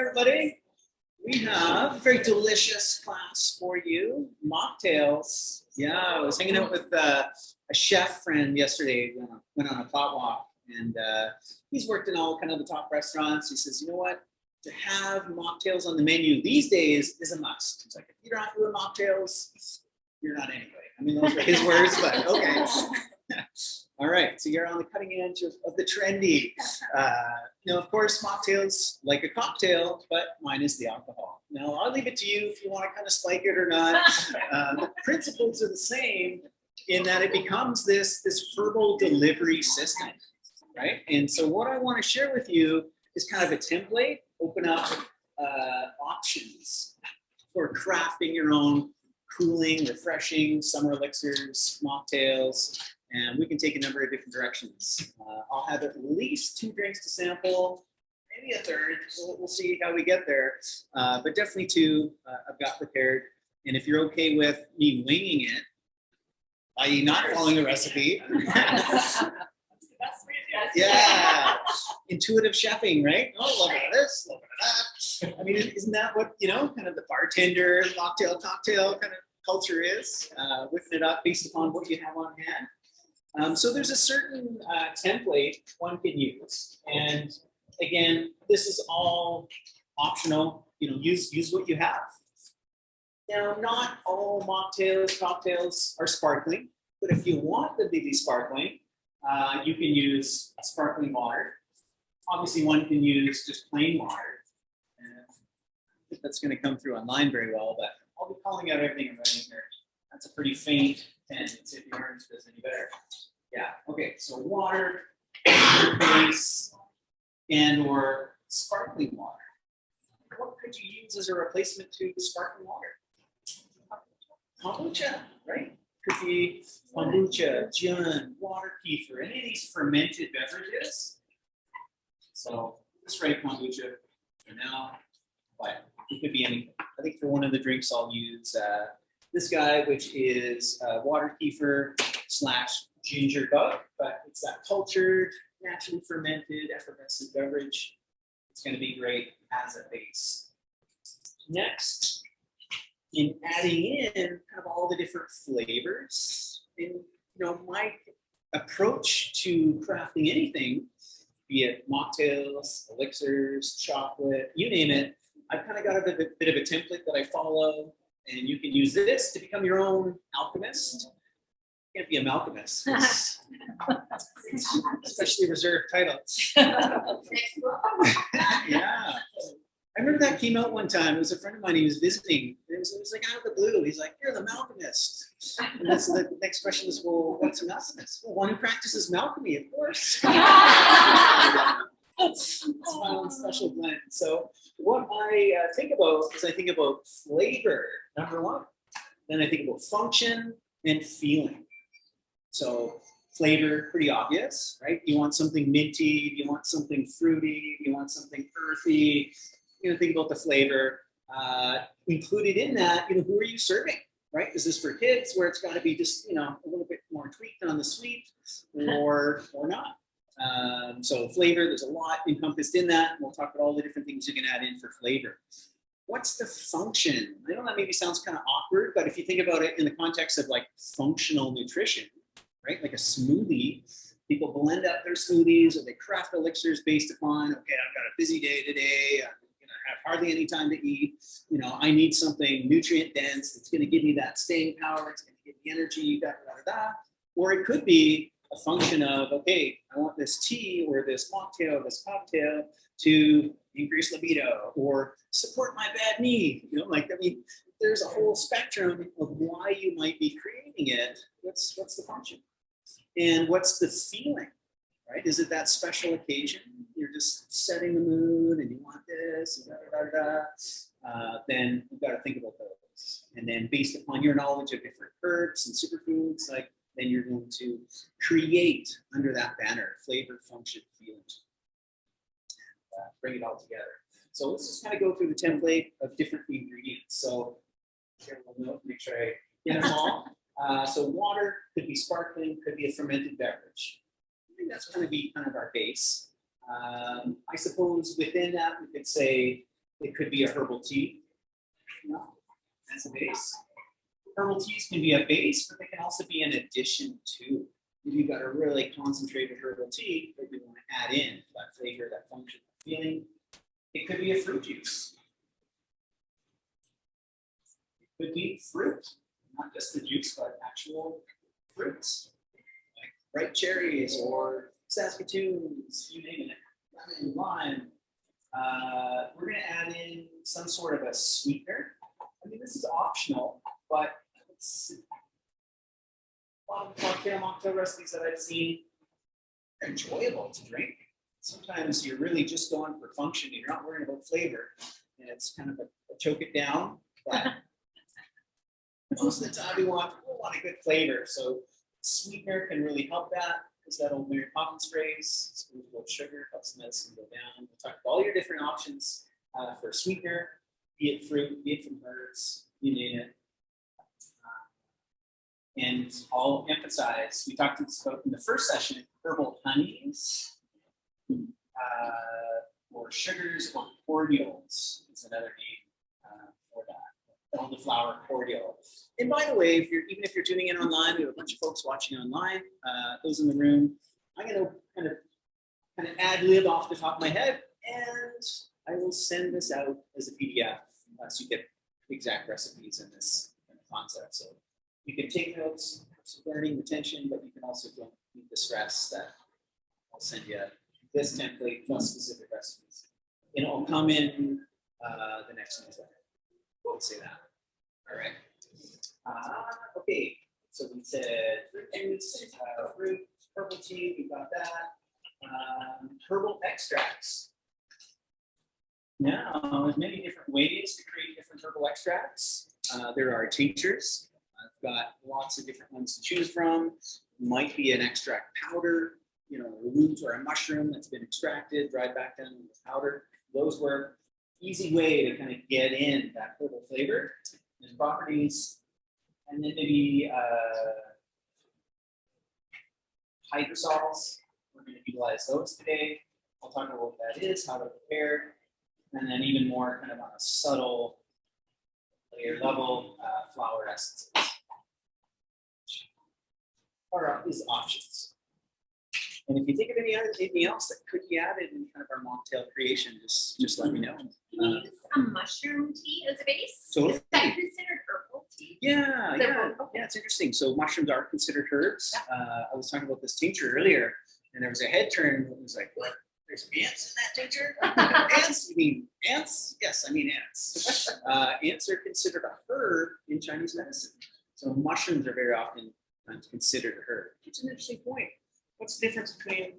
everybody. We have a very delicious class for you, mocktails. Yeah, I was hanging out with a chef friend yesterday. Went on a potluck, and he's worked in all kind of the top restaurants. He says, you know what? To have mocktails on the menu these days is a must. It's like, if you're not doing mocktails, you're not anyway. I mean, those are his words, but okay. All right, so you're on the cutting edge of the trendy. Of course, mocktails like a cocktail, but minus the alcohol. Now, I'll leave it to you if you want to kind of spike it or not. The principles are the same in that it becomes this herbal delivery system, right? And so what I want to share with you is kind of a template, open up options for crafting your own cooling, refreshing summer elixirs, mocktails, and we can take a number of different directions. I'll have at least 2 drinks to sample, maybe a third. We'll see how we get there, but definitely 2 I've got prepared. And if you're okay with me winging it, i.e. not following the recipe, yeah, intuitive chefing, right? Oh, a little bit of this, a little bit of that. I mean, isn't that what, kind of the bartender, mocktail, cocktail kind of culture is? Whipping it up based upon what you have on hand. So there's a certain template one can use. And again, this is all optional. Use what you have. Now, not all mocktails, cocktails are sparkling, but if you want them to be sparkling, you can use sparkling water. Obviously, one can use just plain water. And I think that's going to come through online very well, but I'll be calling out everything I'm writing here. That's a pretty faint pen. See if the orange does any better. Yeah, okay, so water, base, and or sparkling water. What could you use as a replacement to sparkling water? Kombucha, right? Could be kombucha, gin, water kefir, any of these fermented beverages. So just write kombucha for now, but it could be anything. I think for one of the drinks I'll use this guy, which is water kefir / ginger bug, but it's that cultured, naturally fermented, effervescent beverage. It's going to be great as a base. Next, in adding in kind of all the different flavors, and my approach to crafting anything, be it mocktails, elixirs, chocolate, you name it, I've kind of got a bit of a template that I follow, and you can use this to become your own alchemist. You can't be a alchemist, especially reserved titles. Yeah. I remember that came out one time. It was a friend of mine. He was visiting. It was like out of the blue. He's like, "You're the alchemist." And that's the next question is, well, what's an alchemist? Well, one who practices alchemy, of course. It's my own special blend. So what I think about is I think about flavor, number one. Then I think about function and feeling. So flavor, pretty obvious, right? You want something minty, you want something fruity, you want something earthy. Think about the flavor. Included in that, who are you serving, right? Is this for kids where it's got to be just, a little bit more tweaked on the sweet or not? So flavor, there's a lot encompassed in that. We'll talk about all the different things you can add in for flavor. What's the function? I know that maybe sounds kind of awkward, but if you think about it in the context of like functional nutrition, right? Like a smoothie, people blend up their smoothies or they craft elixirs based upon, okay, I've got a busy day today. I'm going to have hardly any time to eat. I need something nutrient dense that's going to give me that staying power. It's going to give me energy, da, da, da, da. Or it could be a function of, okay, I want this tea or this mocktail, this cocktail to increase libido or support my bad knee. There's a whole spectrum of why you might be creating it. What's the function? And what's the feeling, right? Is it that special occasion? You're just setting the mood and you want this, and then you've got to think about those. And then based upon your knowledge of different herbs and superfoods, then you're going to create under that banner, flavor, function, feeling. Bring it all together. So let's just kind of go through the template of different ingredients. So here we'll note, make sure I get them all. So water could be sparkling, could be a fermented beverage. I think that's going to be kind of our base. I suppose within that we could say It could be a herbal tea, as a base. Herbal teas can be a base, but they can also be an addition to. If you've got a really concentrated herbal tea that you want to add in that flavor, that function, that feeling, it could be a fruit juice. It could be fruit, not just the juice, but actual fruits, like ripe cherries or Saskatoons, you name it, lemon, lime. We're going to add in some sort of a sweetener. I mean, this is optional, but it's a lot of mocktail recipes that I've seen are enjoyable to drink. Sometimes you're really just going for function and you're not worrying about flavor, and it's kind of a choke it down. But most of the time we want a good flavor, so sweetener can really help that. Because that'll Mary Poppins phrase, spoonful of sugar helps the medicine go down. We'll talk about all your different options for a sweetener, be it fruit, be it from herbs, you name it. And I'll emphasize, we talked about in the first session, herbal honeys, or sugars or cordials is another name for that. Elderflower cordial. And by the way, even if you're tuning in online, we have a bunch of folks watching online, those in the room. I'm going to kind of ad lib off the top of my head, and I will send this out as a PDF so you get exact recipes in this concept. So you can take notes, have some learning retention, but you can also don't need the stress that I'll send you this template plus specific recipes. And it'll come in the next newsletter. We'll say that. All right. Okay. So we said fruit juice, root, herbal tea. We got that. Herbal extracts. Now, there's many different ways to create different herbal extracts. There are tinctures. I've got lots of different ones to choose from. Might be an extract powder, a root or a mushroom that's been extracted, dried back down into powder. Those were easy way to kind of get in that herbal flavor and properties. And then maybe hydrosols. We're going to utilize those today. I'll talk about what that is, how to prepare, and then even more kind of on a subtle layer level, flower essences. Are these options. And if you think of anything else that could be added in kind of our mocktail creation, just let me know. Can you use a mushroom tea as a base? So is that considered herbal tea? Yeah, it's interesting. So mushrooms are considered herbs. Yeah. I was talking about this tincture earlier, and there was a head turn. It was like, what? There's ants in that tincture? Ants? You mean ants? Yes, I mean ants. Ants are considered a herb in Chinese medicine. So mushrooms are very often considered a herb. It's an interesting point. What's the difference between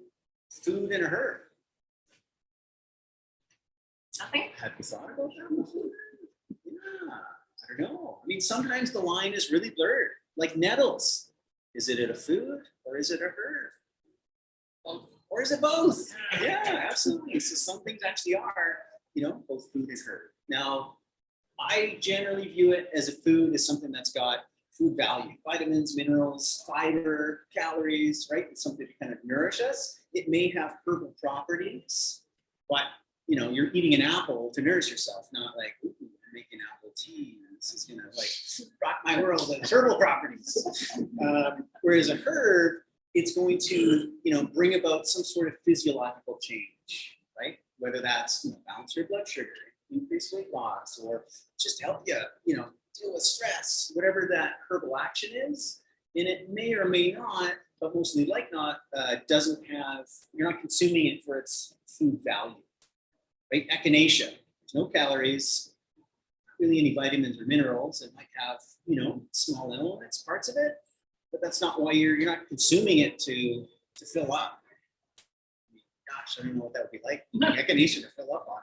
food and a herb? Nothing. Have you thought about that? Yeah, I don't know. I mean, sometimes the line is really blurred, like nettles. Is it a food or is it a herb? Or is it both? Yeah, absolutely. So some things actually are, both food and herb. Now, I generally view it as a food as something that's got food value, vitamins, minerals, fiber, calories, right? It's something to kind of nourish us. It may have herbal properties, but you're eating an apple to nourish yourself, not like, ooh, I'm making apple tea. And this is gonna rock my world with herbal properties. Whereas a herb, it's going to, bring about some sort of physiological change, right? Whether that's balance your blood sugar, increase weight loss, or just help you, deal with stress, whatever that herbal action is. And it may or may not, but mostly like not, doesn't have, you're not consuming it for its food value, right? Echinacea, there's no calories, not really any vitamins or minerals. It might have, small elements, parts of it, but that's not why you're not consuming it to fill up. Gosh, I don't know what that would be like. Echinacea to fill up on.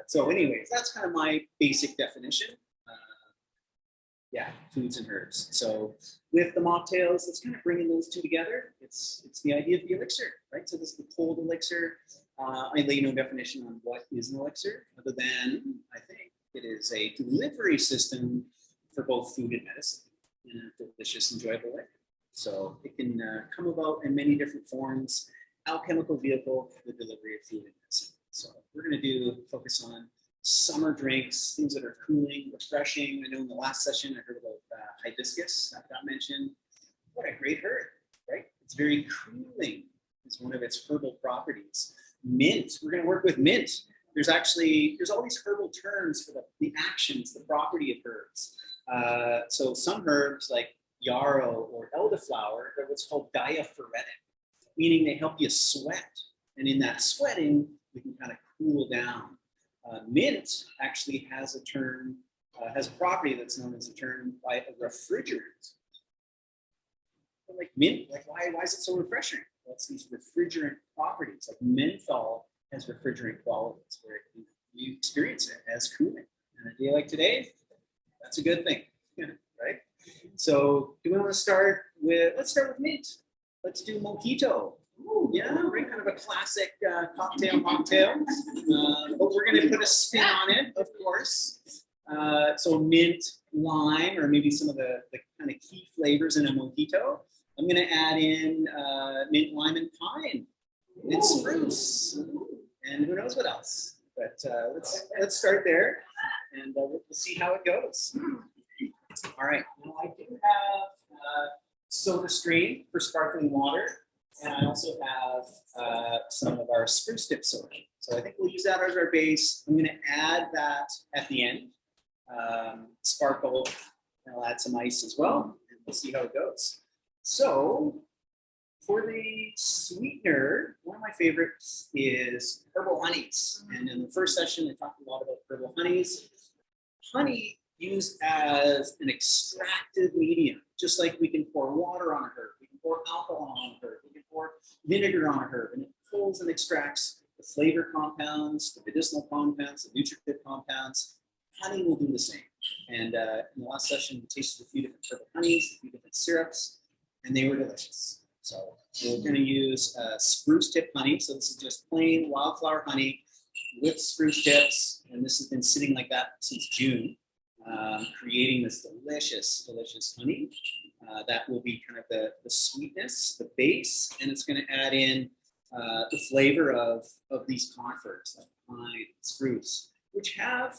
So anyways, that's kind of my basic definition. Foods and herbs. So with the mocktails, it's kind of bringing those two together. It's the idea of the elixir, right? So this is the cold elixir. I lay no definition on what is an elixir, other than I think it is a delivery system for both food and medicine in a delicious, enjoyable way. So it can come about in many different forms. Alchemical vehicle for the delivery of food and medicine. So we're going to focus on summer drinks, things that are cooling, refreshing. I know in the last session I heard about hibiscus that got mentioned. What a great herb, right? It's very cooling. It's one of its herbal properties. Mint, we're going to work with mint. There's all these herbal terms for the actions, the property of herbs. So some herbs like yarrow or elderflower, they're what's called diaphoretic, meaning they help you sweat. And in that sweating, we can kind of cool down. Mint actually has a term, has a property that's known as a term by a refrigerant. Like mint, like why is it so refreshing? Well, it's these refrigerant properties. Like menthol has refrigerant qualities where you experience it as cooling. And a day like today, that's a good thing, right? So do we want to start with, let's start with mint. Let's do mojito. Ooh, yeah, right, kind of a classic cocktail mocktail. But we're going to put a spin on it, of course. So mint, lime, or maybe some of the kind of key flavors in a mojito. I'm going to add in mint, lime, and pine, and spruce, and who knows what else. But let's start there, and we'll see how it goes. All right. Now I do have soda stream for sparkling water, and I also have some of our spruce tip soda. So I think we'll use that as our base. I'm going to add that at the end, sparkle, and I'll add some ice as well, and we'll see how it goes. So for the sweetener, one of my favorites is herbal honeys. And in the first session, I talked a lot about herbal honeys. Honey used as an extractive medium, just like we can pour water on a herb, we can pour alcohol on a herb, we can pour vinegar on a herb, and it pulls and extracts the flavor compounds, the medicinal compounds, the nutritive compounds. Honey will do the same. And in the last session, we tasted a few different herbal honeys, a few different syrups, and they were delicious. So we're going to use spruce tip honey. So this is just plain wildflower honey with spruce tips, and this has been sitting like that since June, creating this delicious, delicious honey. That will be kind of the sweetness, the base, and it's going to add in the flavor of these conifers like pine and spruce, which have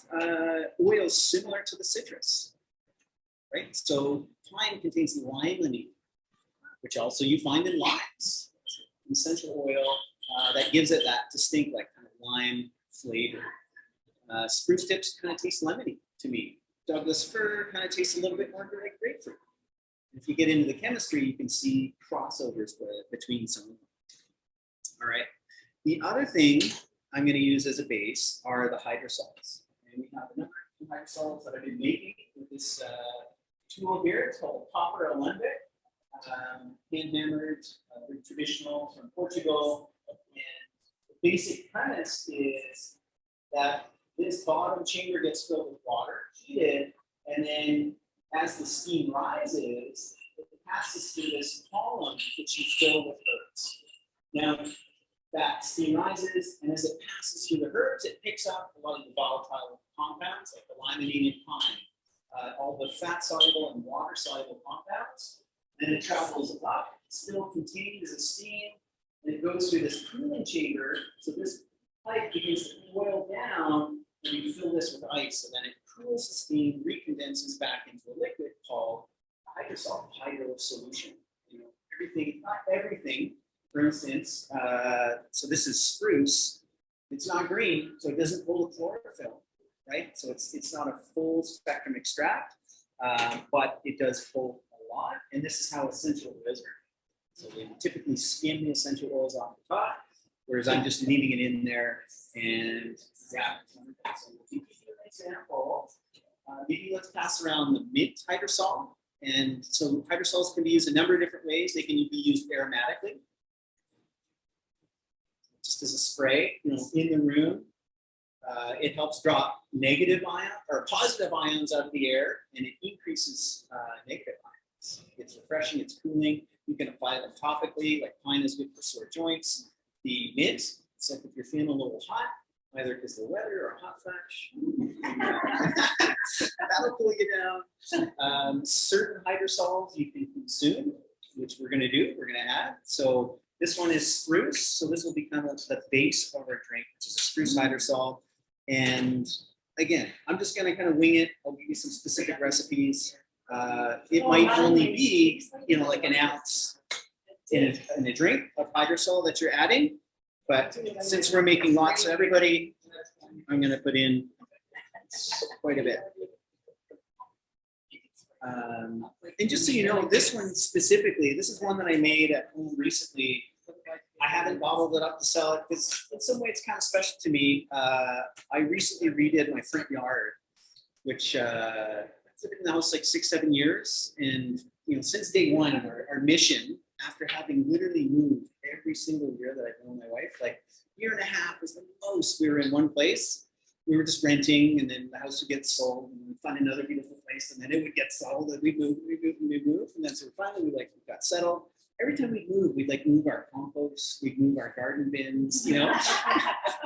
oils similar to the citrus, right? So pine contains limonene, which also you find in limes, essential oil that gives it that distinct like kind of lime flavor. Spruce tips kind of taste lemony to me. Douglas fir kind of tastes a little bit more like grapefruit. If you get into the chemistry, you can see crossovers between some of them. All right. The other thing I'm going to use as a base are the hydrosols. And we have a number of hydrosols that I've been making with this tool here. It's called copper alembic. Hand-hammered, very traditional from Portugal. And the basic premise is that this bottom chamber gets filled with water, heated, and then as the steam rises, it passes through this column which you fill with herbs. Now, that steam rises, and as it passes through the herbs, it picks up a lot of the volatile compounds, like the limonene and pine, all the fat-soluble and water-soluble compounds. And it travels up, still contained as a steam, and it goes through this cooling chamber. So this pipe begins to boil down, and you fill this with ice, and then it cools the steam, recondenses back into a liquid called hydrosol, hydro solution. You know, everything, not everything. For instance, so this is spruce. It's not green, so it doesn't hold chlorophyll, right? So it's not a full spectrum extract, but it does hold a lot. And this is how essential oils are. So we typically skim the essential oils off the top, whereas I'm just leaving it in there. And yeah, so we'll give you an example. Maybe let's pass around the mint hydrosol. And so hydrosols can be used a number of different ways. They can be used aromatically, just as a spray, you know, in the room. It helps drop negative ions or positive ions out of the air, and it increases negative ions. It's refreshing, it's cooling. You can apply them topically, like pine is good for sore joints. The mint, it's like if you're feeling a little hot, either because of the weather or a hot flash, that'll cool you down. Certain hydrosols you can consume, which we're going to do, we're going to add. So this one is spruce, so this will become the base of our drink, which is a spruce hydrosol. And again, I'm just gonna kind of wing it. I'll give you some specific recipes. It might only be, you know, like an ounce in a drink of hydrosol that you're adding. But since we're making lots for everybody, I'm gonna put in quite a bit. And just so you know, this one specifically, this is one that I made at home recently. I haven't bottled it up to sell it because in some way it's kind of special to me. I recently redid my front yard, which I've lived in the house like 6-7 years. And you know, since day one, our mission, after having literally moved every single year that I've known my wife, like year and a half was the most we were in one place. We were just renting, and then the house would get sold, and we'd find another beautiful place, and then it would get sold, and we'd move, and then so finally we got settled. Every time we'd move our compost, we'd move our garden bins, you know.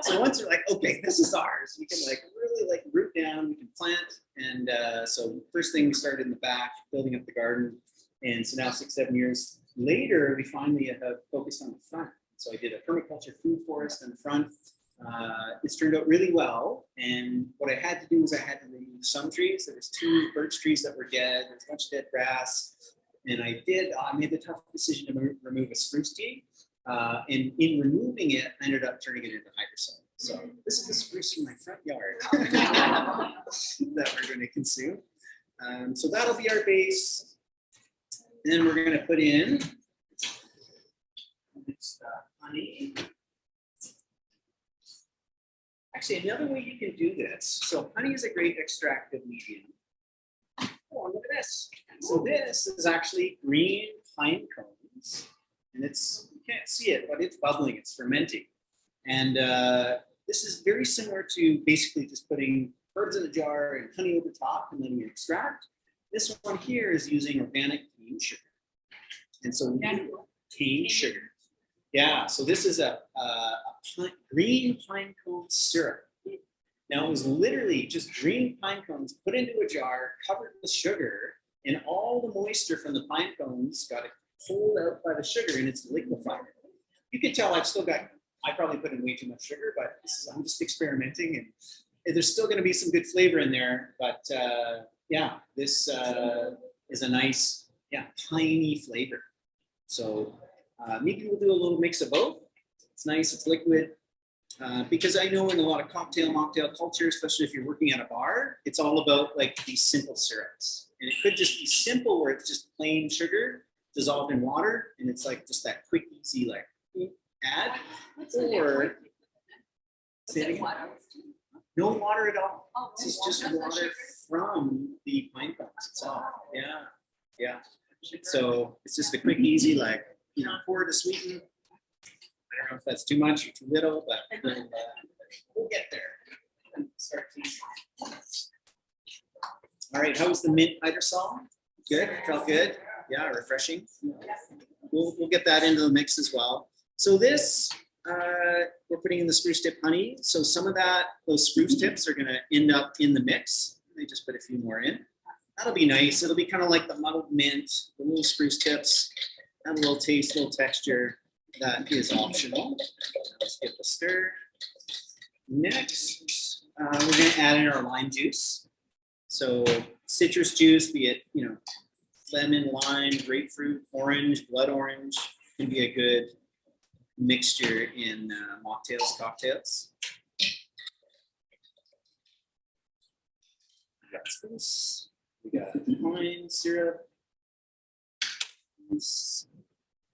So once we're like, okay, this is ours, we can like really like root down, we can plant, and so first thing we started in the back, building up the garden, and so now 6-7 years later, we finally have focused on the front. So I did a permaculture food forest in the front. It's turned out really well, and what I had to do was I had to remove some trees. There was 2 birch trees that were dead. There's a bunch of dead grass, and I made the tough decision to remove a spruce tea. And in removing it, I ended up turning it into hydrosol. So this is the spruce in my front yard that we're going to consume. So that'll be our base. And then we're going to put in honey. Actually, another way you can do this. So honey is a great extractive medium. Oh, look at this. So this is actually green pine cones. And it's, you can't see it, but it's bubbling, it's fermenting. And this is very similar to basically just putting herbs in a jar and honey over top and letting it extract. This one here is using organic cane sugar. And so cane sugar. Yeah, so this is a green pine cone syrup. Now it was literally just green pine cones put into a jar, covered with sugar, and all the moisture from the pine cones got pulled out by the sugar, and it's liquefied. You can tell I probably put in way too much sugar, but I'm just experimenting, and there's still going to be some good flavor in there. But yeah, this is a nice, piney flavor. So maybe we'll do a little mix of both. It's nice, it's liquid. Because I know in a lot of mocktail culture, especially if you're working at a bar, it's all about like these simple syrups. And it could just be simple where it's just plain sugar dissolved in water, and it's like just that quick, easy like add. Or no water at all. This is just water from the pine cones itself. Yeah. So it's just a quick, easy like, pour to sweeten. I don't know if that's too much or too little, but we'll get there. All right, how was the mint hydrosol? Good, felt good. Yeah, refreshing. We'll get that into the mix as well. So this, we're putting in the spruce tip honey. So some of those spruce tips are gonna end up in the mix. Let me just put a few more in. That'll be nice. It'll be kind of like the muddled mint, the little spruce tips, have a little taste, a little texture. That is optional. Let's give it a stir. Next, we're going to add in our lime juice. So citrus juice, be it lemon, lime, grapefruit, orange, blood orange, can be a good mixture in mocktails, cocktails. We got this. We got wine, syrup,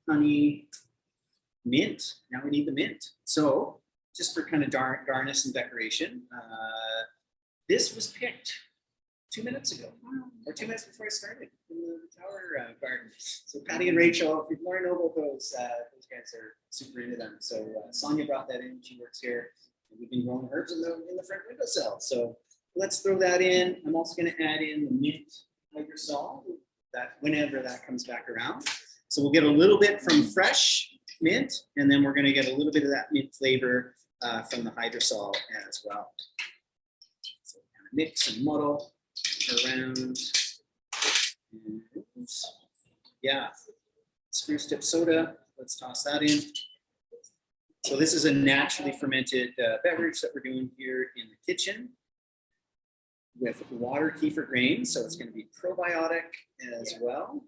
honey. Mint. Now we need the mint. So just for kind of garnish and decoration, this was picked 2 minutes ago, or 2 minutes before I started in the tower garden. So Patty and Rachel, if you want to know about those guys are super into them. So Sonia brought that in. She works here. And we've been growing herbs in the front windowsill. So let's throw that in. I'm also going to add in the mint hydrosol that whenever that comes back around. So we'll get a little bit from fresh mint, and then we're going to get a little bit of that mint flavor from the hydrosol as well. So kind of mix and muddle around. And yeah, spruce tip soda. Let's toss that in. So this is a naturally fermented beverage that we're doing here in the kitchen. with water kefir grains, so it's going to be probiotic as well.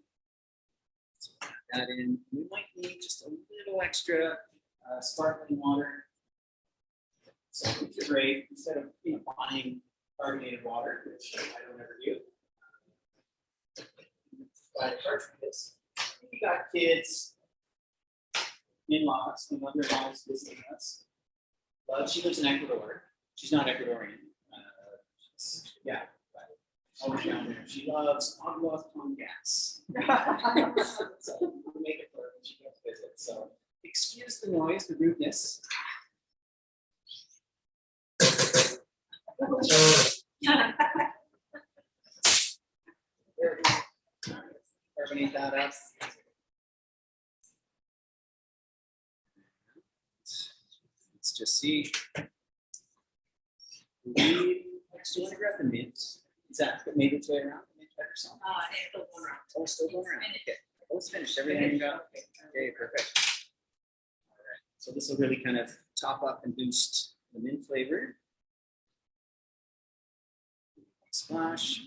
So add that in. We might need just a little extra sparkling water. So it's great instead of buying carbonated water, which I don't ever do. Buy cartridges. If you got kids, in-laws, my mother-in-law is visiting us. She lives in Ecuador. She's not Ecuadorian. Yeah, but always down there. She loves agua con gas. So we'll make it for her when she comes visit. So excuse the noise, the rudeness. Carbonate that up. Let's just see. Next, do you want to grab the mint? Is that what made its way around? Mint Hydrosol? Oh, still going around. Okay. Almost finished. Everything you got? Okay, perfect. All right. So this will really kind of top up and boost the mint flavor. Splash.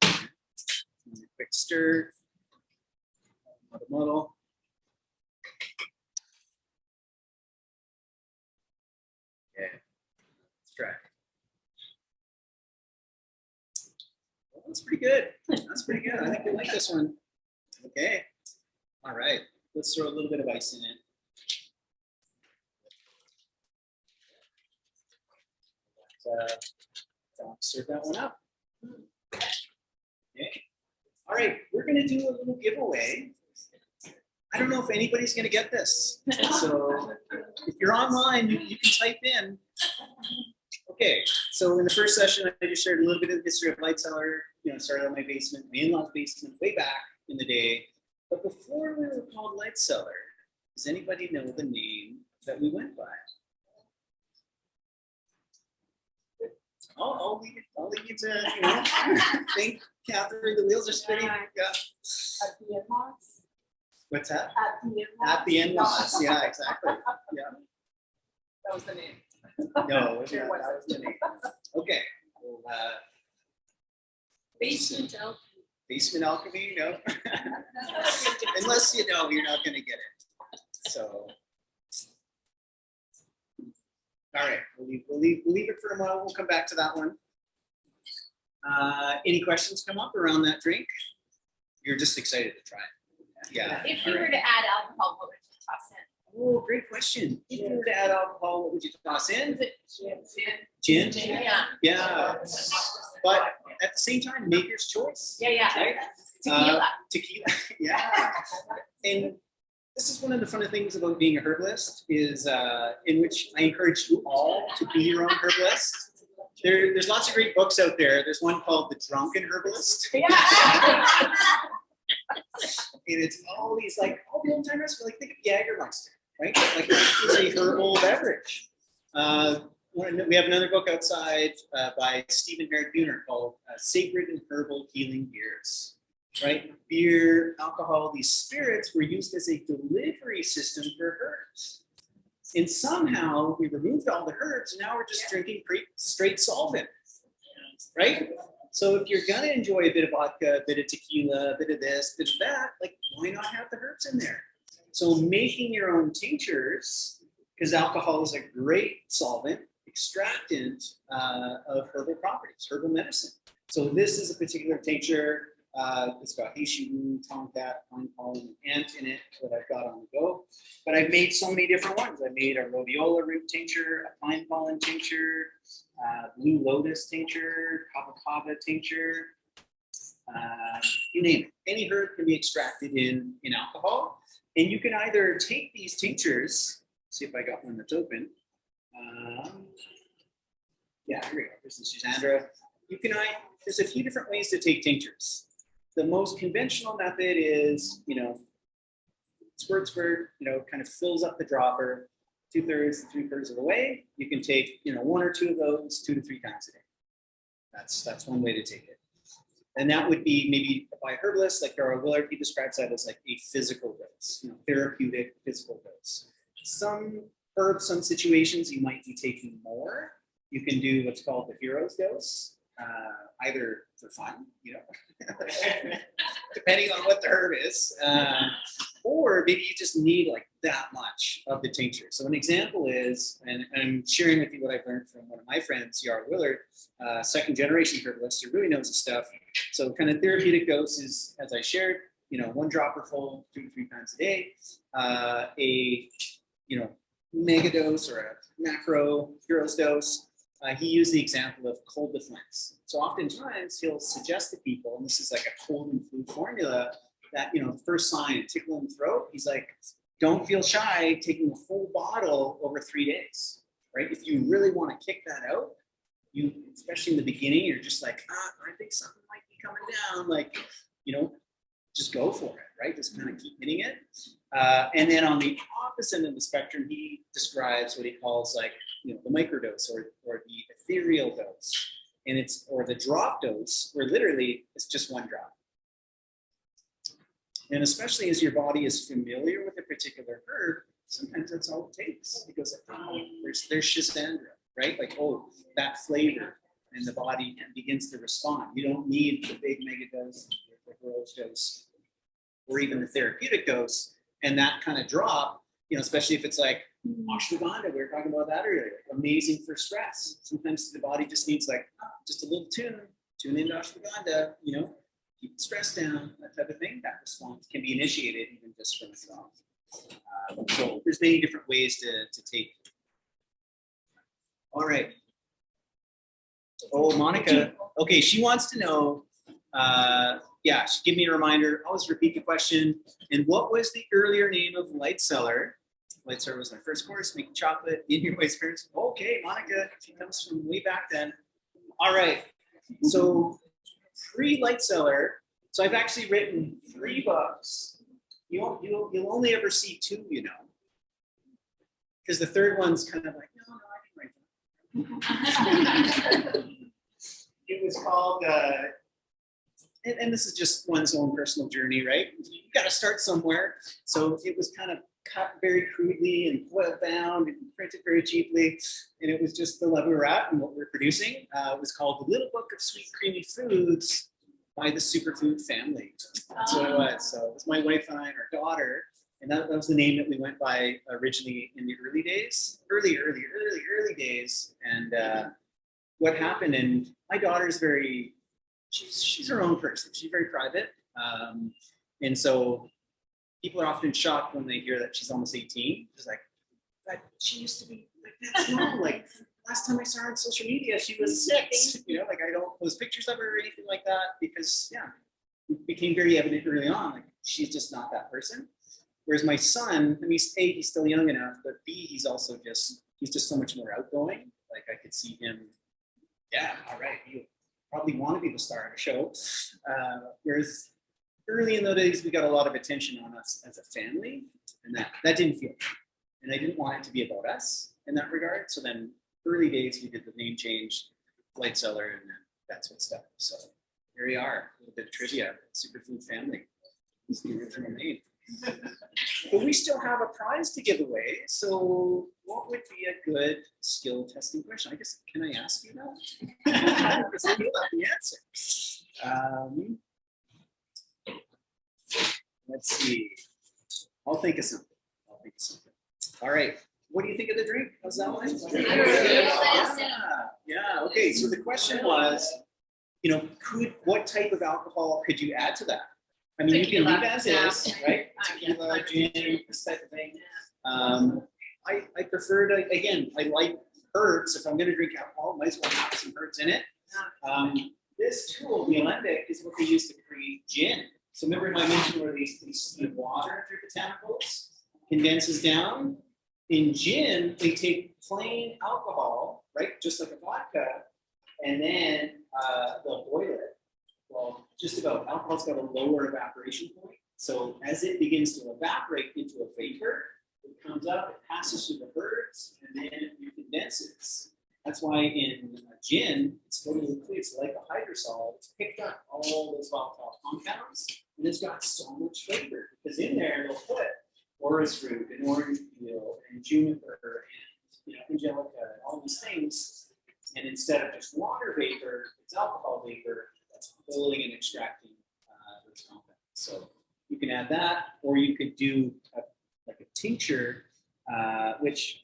And a quick stir. Muddle. Okay. Let's try. Well, that's pretty good. That's pretty good. I think we like this one. Okay. All right. Let's throw a little bit of ice in it. Serve that one up. Okay. All right. We're going to do a little giveaway. I don't know if anybody's going to get this. So if you're online, you can type in. Okay, so in the first session, I just shared a little bit of the history of Light Cellar. Started out my basement, my in-laws basement, way back in the day. But before we were called Light Cellar, does anybody know the name that we went by? I'll leave you to think, Catherine. The wheels are spinning. Yeah. At the in-laws? What's that? At the in-laws? At the in-laws. Yeah, exactly. Yeah. That was the name. No, that was the name. Okay. Well, Basement alchemy. Basement alchemy, no. Unless you know, you're not going to get it. So, all right, we'll leave it for a while. We'll come back to that one. Any questions come up around that drink? You're just excited to try it. Yeah. If you were to add alcohol, what would you toss in? Oh, great question. If you were to add alcohol, what would you toss in? Is it Gin? Yeah. Yeah. But at the same time, maker's choice. Yeah. Right? Tequila. Tequila. Yeah. And this is one of the fun things about being a herbalist is in which I encourage you all to be your own herbalist. There's lots of great books out there. There's one called The Drunken Herbalist. Yeah. And it's all these all the old timers like think of Jägermeister, right? Like it's a herbal beverage. We have another book outside by Stephen Merritt Buhner called Sacred and Herbal Healing Beers. Right? Beer, alcohol, these spirits were used as a delivery system for herbs. And somehow we removed all the herbs, and now we're just drinking straight solvent. Right? So if you're gonna enjoy a bit of vodka, a bit of tequila, a bit of this, a bit of that, why not have the herbs in there? So making your own tinctures, because alcohol is a great solvent, extractant of herbal properties, herbal medicine. So this is a particular tincture. It's got Heishu, tomcat, pine pollen, and ant in it that I've got on the go. But I've made so many different ones. I made a rhodiola root tincture, a pine pollen tincture, blue lotus tincture, kava kava tincture. You name it. Any herb can be extracted in alcohol. And you can either take these tinctures, see if I got one that's open. Yeah, here we go. This is Schizandra. There's a few different ways to take tinctures. The most conventional method is, squirt, kind of fills up the dropper 2/3 to 3/4 of the way. You can take, 1 or 2 of those 2 to 3 times a day. That's one way to take it. And that would be maybe by herbalists, like Carol Willard, he describes that as like a physical dose, therapeutic physical dose. Some herbs, some situations, you might be taking more. You can do what's called the hero's dose. either for fun, depending on what the herb is, or maybe you just need like that much of the tincture. So an example is, and I'm sharing with you what I've learned from one of my friends, Yara Willard, second generation herbalist who really knows his stuff. So kind of therapeutic doses, as I shared, 1 dropper full 2 to 3 times a day, a mega dose or a macro heroes dose. He used the example of cold defense. So oftentimes he'll suggest to people, and this is like a cold and flu formula, that first sign, tickle in the throat, he's like, don't feel shy taking a whole bottle over 3 days, right? If you really want to kick that out, especially in the beginning, you're just like, I think something might be coming down, like, just go for it, right? Just kind of keep hitting it. And then on the opposite end of the spectrum, he describes what he calls like, the microdose or the ethereal dose. And or the drop dose, where literally it's just 1 drop. And especially as your body is familiar with a particular herb, sometimes that's all it takes. Because there's Schizandra, right? Like, that flavor, and the body begins to respond. You don't need the big mega dose, the heroic dose, or even the therapeutic dose. And that kind of drop, especially if it's like ashwagandha, we were talking about that earlier, amazing for stress. Sometimes the body just needs like just a little tune into ashwagandha, keep the stress down, that type of thing. That response can be initiated even just from a drop. So there's many different ways to take. All right. Oh, Monica. Okay, she wants to know. She give me a reminder. Always repeat the question. And what was the earlier name of Lightcellar? Lightcellar was my first course, making chocolate in your experience. Okay, Monica, she comes from way back then. All right. So pre-Lightcellar, so I've actually written 3 books. You'll only ever see 2, because the third one's kind of like, no, I didn't write that. It was called, and this is just one's own personal journey, right? You got to start somewhere. So it was kind of cut very crudely and foil bound and printed very cheaply. And it was just the level we're at and what we're producing. It was called The Little Book of Sweet Creamy Foods by the Superfood Family. That's what it was. So it was my wife and I and our daughter. And that was the name that we went by originally in the early days, early days. And what happened, and my daughter's she's her own person. She's very private. And so people are often shocked when they hear that she's almost 18. She's like, but she used to be like that small. Like last time I saw her on social media, she was 6. Like I don't post pictures of her or anything like that because it became very evident early on, like she's just not that person. Whereas my son, I mean, A, he's still young enough, but B, he's just so much more outgoing. Like I could see him, all right, you probably want to be the star of a show. Whereas early in those days, we got a lot of attention on us as a family, and that didn't feel good. And I didn't want it to be about us in that regard. So then early days, we did the name change, Lightcellar, and then that's what stuck. So here we are, a little bit of trivia, Superfood Family. It's the original name. But we still have a prize to give away. So what would be a good skill testing question? I guess, can I ask you that? Because I know the answer. Let's see. I'll think of something. All right. What do you think of the drink? How's that one? Yeah. Okay. So the question was, what type of alcohol could you add to that? I mean, you can leave as is, right? Tequila, gin, this type of thing. I prefer to, again, I like herbs. If I'm going to drink alcohol, might as well have some herbs in it. This tool, the alembic, is what they use to create gin. So remember I mentioned where they steam water through botanicals, condenses down. In gin, they take plain alcohol, right, just like a vodka, and then they'll boil it. Well, just about, alcohol's got a lower evaporation point. So as it begins to evaporate into a vapor, it comes up, it passes through the herbs, and then it condenses. That's why in gin, it's totally clear. It's like a hydrosol. It's picked up all those volatile compounds, and it's got so much flavor. Because in there, they'll put orris root and orange peel and juniper and angelica and all these things And instead of just water vapor, it's alcohol vapor that's pulling and extracting those compounds. So you can add that, or you could do like a tincture, which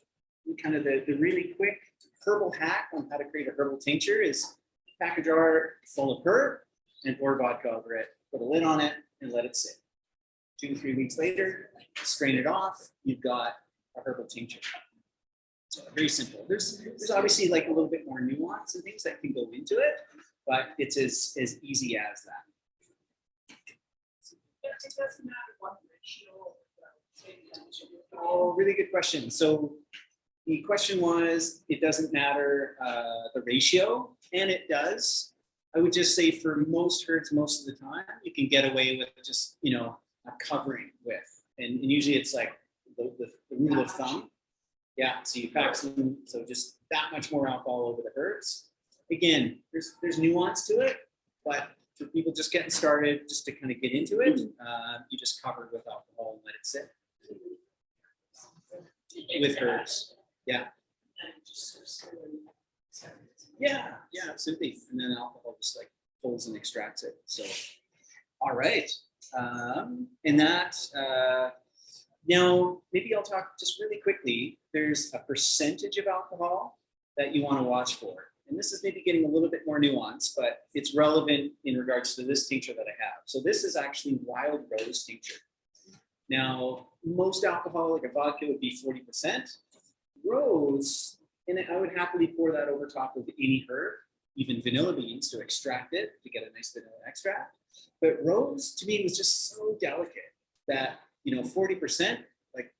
kind of the really quick herbal hack on how to create a herbal tincture is pack a jar full of herb and pour vodka over it, put a lid on it, and let it sit. 2 to 3 weeks later, strain it off, you've got a herbal tincture. So very simple. There's obviously like a little bit more nuance and things that can go into it, but it's as easy as that. It doesn't matter what ratio. Oh, really good question. So the question was, it doesn't matter the ratio, and it does. I would just say for most herbs, most of the time, you can get away with just, you know, a covering with, and usually it's like the rule of thumb. Yeah, so you pack some, so just that much more alcohol over the herbs. Again, there's nuance to it, but for people just getting started, just to kind of get into it, you just cover it with alcohol and let it sit. With herbs, yeah. Yeah, absolutely. And then alcohol just like pulls and extracts it. So, all right. And that, now maybe I'll talk just really quickly. There's a percentage of alcohol that you want to watch for. And this is maybe getting a little bit more nuanced, but it's relevant in regards to this tincture that I have. So this is actually wild rose tincture. Now, most alcohol, like a vodka, would be 40%. Rose, and I would happily pour that over top of any herb, even vanilla beans, to extract it, to get a nice vanilla extract. But rose, to me, was just so delicate that, you know, 40%, like,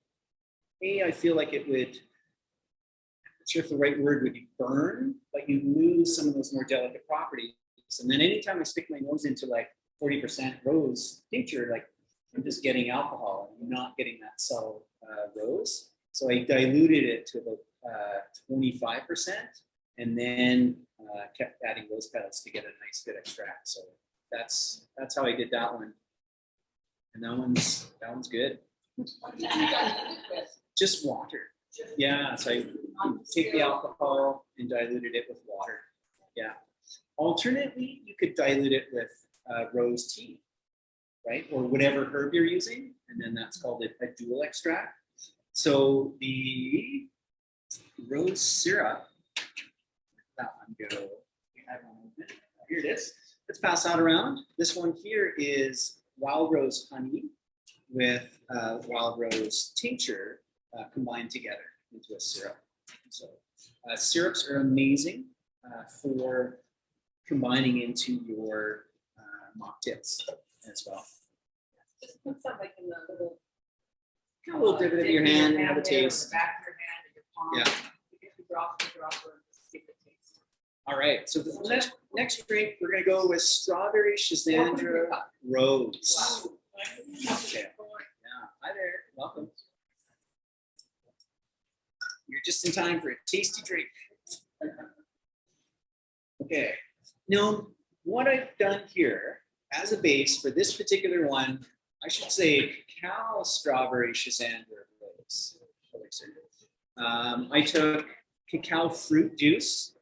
I feel like it would, I'm not sure if the right word would be burn, but you lose some of those more delicate properties. And then anytime I stick my nose into like 40% rose tincture, like, I'm just getting alcohol. I'm not getting that subtle rose. So I diluted it to about 25%, and then kept adding rose petals to get a nice good extract. So that's how I did that one. And that one's good. Just water. Yeah. So I take the alcohol and diluted it with water. Yeah. Alternately, you could dilute it with rose tea, right? Or whatever herb you're using, and then that's called a dual extract. So the rose syrup, that one go. We have one open. Here it is. Let's pass that around. This one here is wild rose honey with wild rose tincture combined together into a syrup. So syrups are amazing for combining into your mocktails as well. Just put some like in the little. A little dip it in your hand and have a there, taste. the back of your hand and your palm. Yeah. You get the drop, and just give it a taste. All right. So the next drink, we're going to go with strawberry Schizandra rose. Mocktail. Yeah. Hi there. Welcome. You're just in time for a tasty drink. Okay. Now, what I've done here as a base for this particular one, I should say Cacao strawberry Schizandra rose elixir. I took cacao fruit juice,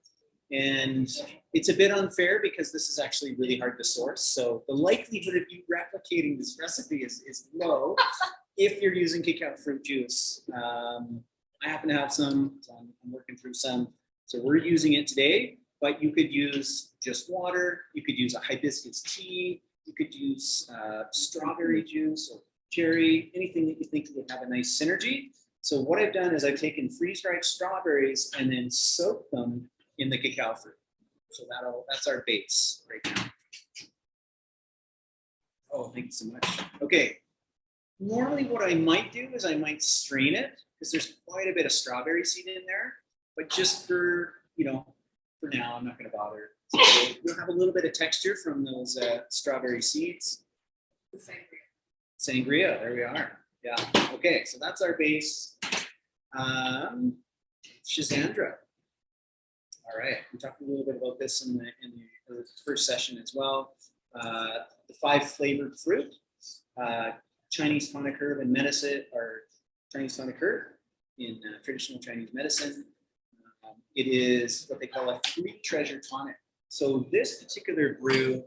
and it's a bit unfair because this is actually really hard to source. So the likelihood of you replicating this recipe is low if you're using cacao fruit juice. I happen to have some, so I'm working through some. So we're using it today, but you could use just water. You could use a hibiscus tea. You could use strawberry juice or cherry, anything that you think would have a nice synergy. So what I've done is I've taken freeze-dried strawberries and then soaked them in the cacao fruit. So that's our base right now. Oh, thank you so much. Okay. Normally what I might do is I might strain it because there's quite a bit of strawberry seed in there. But just for, for now, I'm not going to bother. So you'll have a little bit of texture from those strawberry seeds. Sangria, there we are. Yeah. Okay, so that's our base. Schizandra. All right, we talked a little bit about this in the first session as well. The 5 flavored fruit, Chinese tonic herb and medicine, or Chinese tonic herb in traditional Chinese medicine. It is what they call a 3 treasure tonic. So this particular brew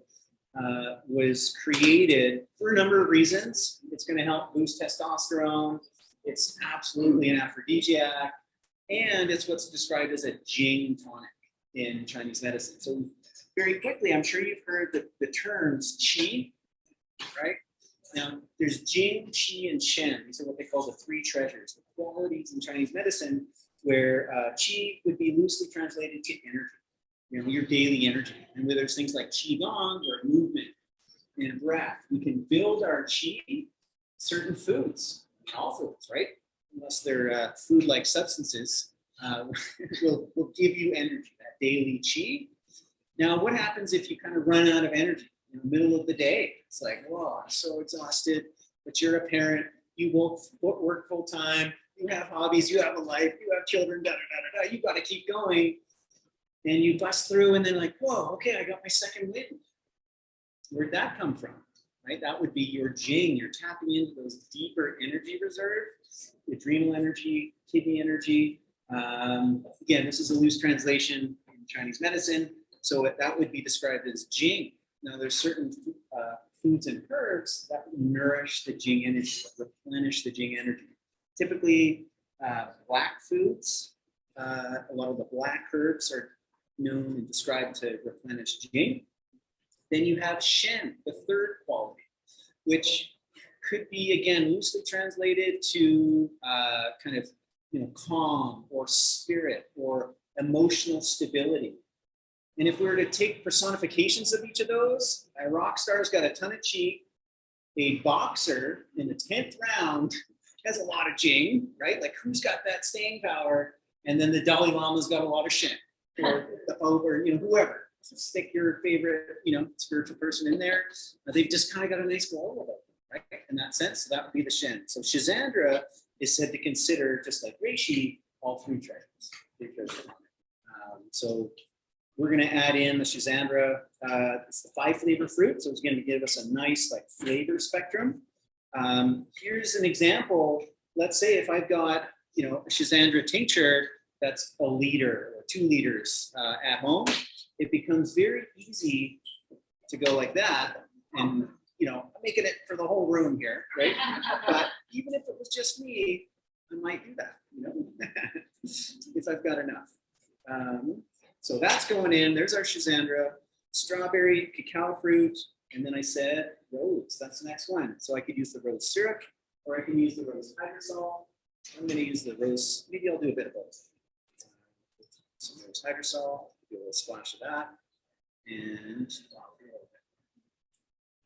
was created for a number of reasons. It's going to help boost testosterone. It's absolutely an aphrodisiac. And it's what's described as a Jing tonic in Chinese medicine. So very quickly, I'm sure you've heard the terms qi, right? Now, there's Jing, Qi, and Shen. These are what they call the 3 treasures, the qualities in Chinese medicine, where Qi would be loosely translated to energy, your daily energy. And where there's things like Qigong or movement and breath, we can build our Qi, certain foods, all foods, right? Unless they're food-like substances, will give you energy, that daily Qi. Now, what happens if you kind of run out of energy in the middle of the day? It's like, whoa, I'm so exhausted, but you're a parent, you won't work full time, you have hobbies, you have a life, you have children, you got to keep going. And you bust through and then like, whoa, okay, I got my second wind. Where'd that come from, right? That would be your Jing. You're tapping into those deeper energy reserves, adrenal energy, kidney energy. Again, this is a loose translation in Chinese medicine. So that would be described as Jing. Now, there's certain foods and herbs that nourish the Jing energy, replenish the Jing energy. Typically, black foods, a lot of the black herbs are known and described to replenish Jing. Then you have Shen, the 3rd quality, which could be, again, loosely translated to kind of, calm or spirit or emotional stability. And if we were to take personifications of each of those, a rock star's got a ton of Qi, a boxer in the 10th round has a lot of Jing, right? Like who's got that staying power? And then the Dalai Lama's got a lot of Shen, or whoever. Stick your favorite, spiritual person in there. They've just kind of got a nice glow about them, right? In that sense, so that would be the Shen. So Schizandra is said to consider, just like reishi, all 3 treasures. So we're going to add in the Schizandra. It's the 5 flavor fruit, so it's going to give us a nice flavor spectrum. Here's an example. Let's say if I've got a Schizandra tincture that's a liter or 2 liters at home, it becomes very easy to go like that. And I'm making it for the whole room here, right? But even if it was just me, I might do that, if I've got enough. So that's going in. There's our Schizandra, strawberry, cacao fruit, and then I said rose. That's the next one. So I could use the rose syrup, or I can use the rose hydrosol. I'm going to use the rose. Maybe I'll do a bit of both. Some rose hydrosol. Do a little splash of that, and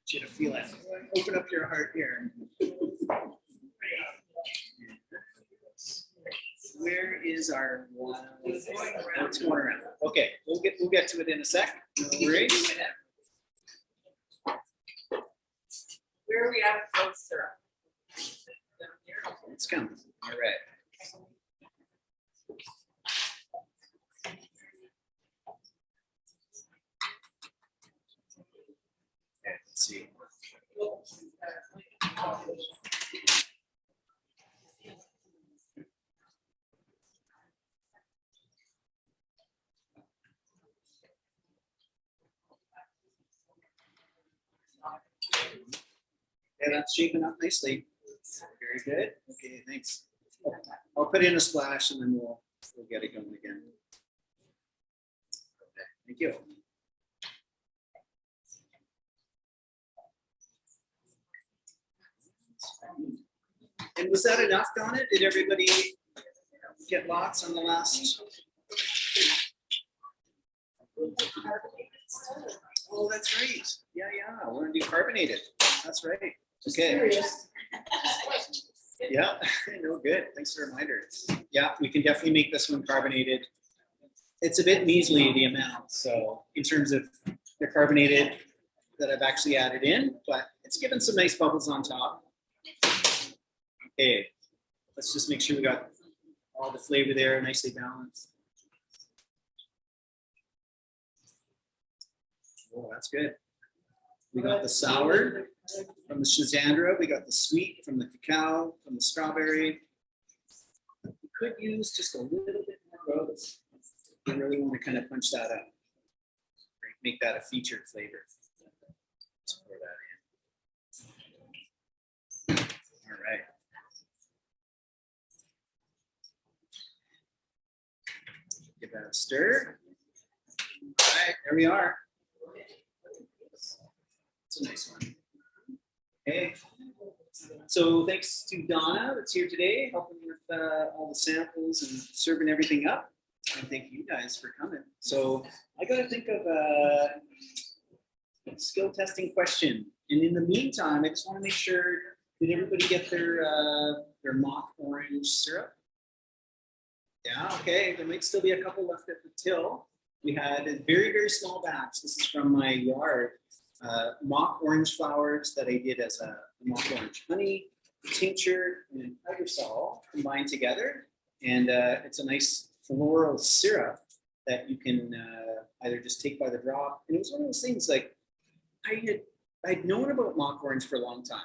you to feel it. Open up your heart here. Where is our one? It's going around. Okay, we'll get to it in a sec. No worries. Where are we at with rose syrup? It's coming. All right. Okay, let's see. Yeah, that's shaping up nicely. Very good. Okay, thanks. I'll put in a splash and then we'll get it going again. Okay, thank you. And was that enough, Donna? Did everybody get lots on the last? Oh, that's right. Yeah, we're gonna do carbonated. That's right. Okay. Yeah, no, good. Thanks for the reminder. Yeah, we can definitely make this one carbonated. It's a bit measly, the amount. So in terms of the carbonated that I've actually added in, but it's given some nice bubbles on top. Okay, let's just make sure we got all the flavor there, nicely balanced. Oh, that's good. We got the sour from the Schizandra. We got the sweet from the cacao, from the strawberry. We could use just a little bit more rose. You really want to kind of punch that up. Make that a featured flavor. Let's pour that in. All right. Give that a stir. All right, there we are. It's a nice one. Okay. So thanks to Donna that's here today, helping with all the samples and serving everything up. And thank you guys for coming. So I got to think of a skill testing question. And in the meantime, I just want to make sure, did everybody get their mock orange syrup? Yeah, okay. There might still be a couple left at the till. We had a very, very small batch. This is from my yard. Mock orange flowers that I did as a mock orange honey, tincture, and hydrosol combined together. And it's a nice floral syrup that you can either just take by the drop. And it was one of those things like I'd known about mock orange for a long time.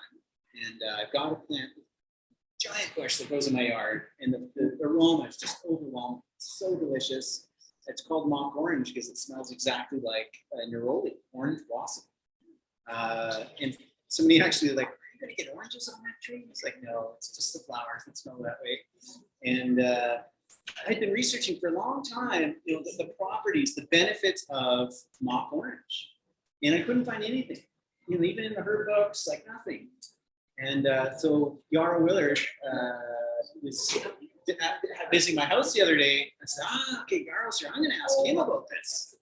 And I've got a plant, giant bush that grows in my yard. And the aroma is just overwhelming. It's so delicious. It's called mock orange because it smells exactly like a neroli, orange blossom. And somebody actually like, are you going to get oranges on that tree? It's like, no, it's just the flowers that smell that way. And I'd been researching for a long time, the properties, the benefits of mock orange. And I couldn't find anything, even in the herb books, like nothing. And so Yara Willard was visiting my house the other day. I said, okay, Yara's here. I'm going to ask him about this.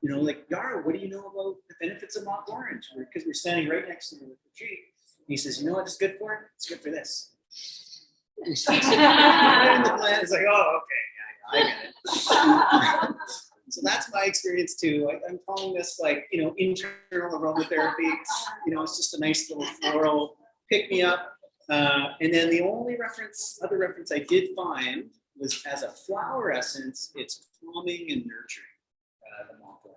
Like, Yara, what do you know about the benefits of mock orange? Because we're standing right next to the tree. And he says, you know what it's good for? It's good for this. It's like, oh, okay, yeah, I get it. So that's my experience too. I'm calling this like, internal aromatherapy. It's just a nice little floral pick me up. And then the only other reference I did find was as a flower essence, it's calming and nurturing, the mock orange.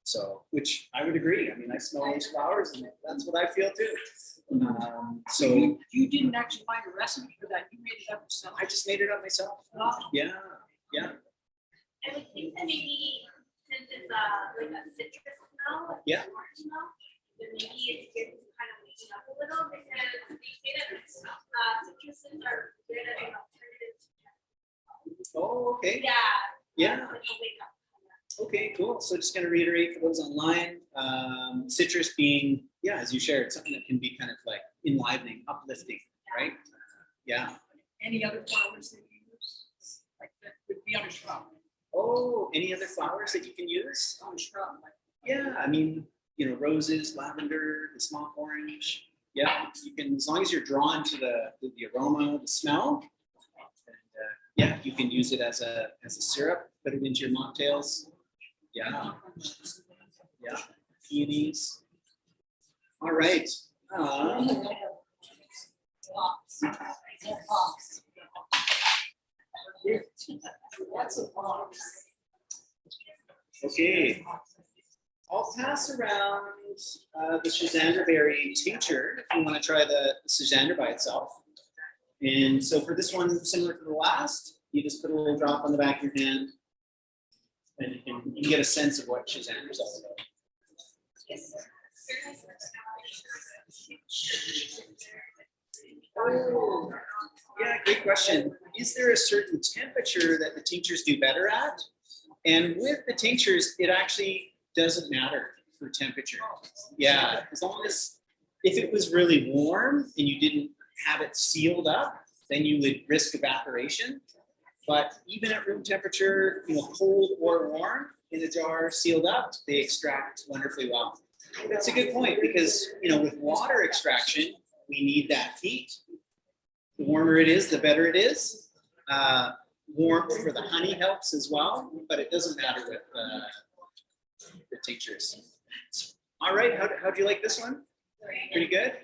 So, which I would agree. I mean, I smell these flowers and that's what I feel too. So you didn't actually find a recipe for that. You made it up yourself. I just made it up myself. Yeah. I would think that maybe since it's like a citrus smell, like Yeah. orange smell, then maybe it's good to kind of waking up a little because they say that citruses are good as an alternative to Oh, okay. yeah. Yeah. Like a wake up. Okay, cool. So just going to reiterate for those online, citrus being, as you shared, something that can be kind of like enlivening, uplifting, right? Yeah. Any other flowers that you use? Like that would be on a shrub. Oh, any other flowers that you can use? On a shrub. Yeah, I mean, roses, lavender, the smock orange. Yeah, you can, as long as you're drawn to the aroma, the smell. And, you can use it as a syrup, put it into your mocktails. Yeah. Peonies. All right. Okay. I'll pass around the Schizandra berry tincture if you want to try the Schizandra by itself. And so for this one, similar to the last, you just put a little drop on the back of your hand and you can get a sense of what Schizandra is all about. Oh, yeah, great question. Is there a certain temperature that the tinctures do better at? And with the tinctures, it actually doesn't matter for temperature. Yeah, as long as, if it was really warm and you didn't have it sealed up, then you would risk evaporation. But even at room temperature, cold or warm in a jar sealed up, they extract wonderfully well. That's a good point because, with water extraction, we need that heat. The warmer it is, the better it is. Warmth for the honey helps as well, but it doesn't matter with the tinctures. All right, how'd you like this one? Pretty good?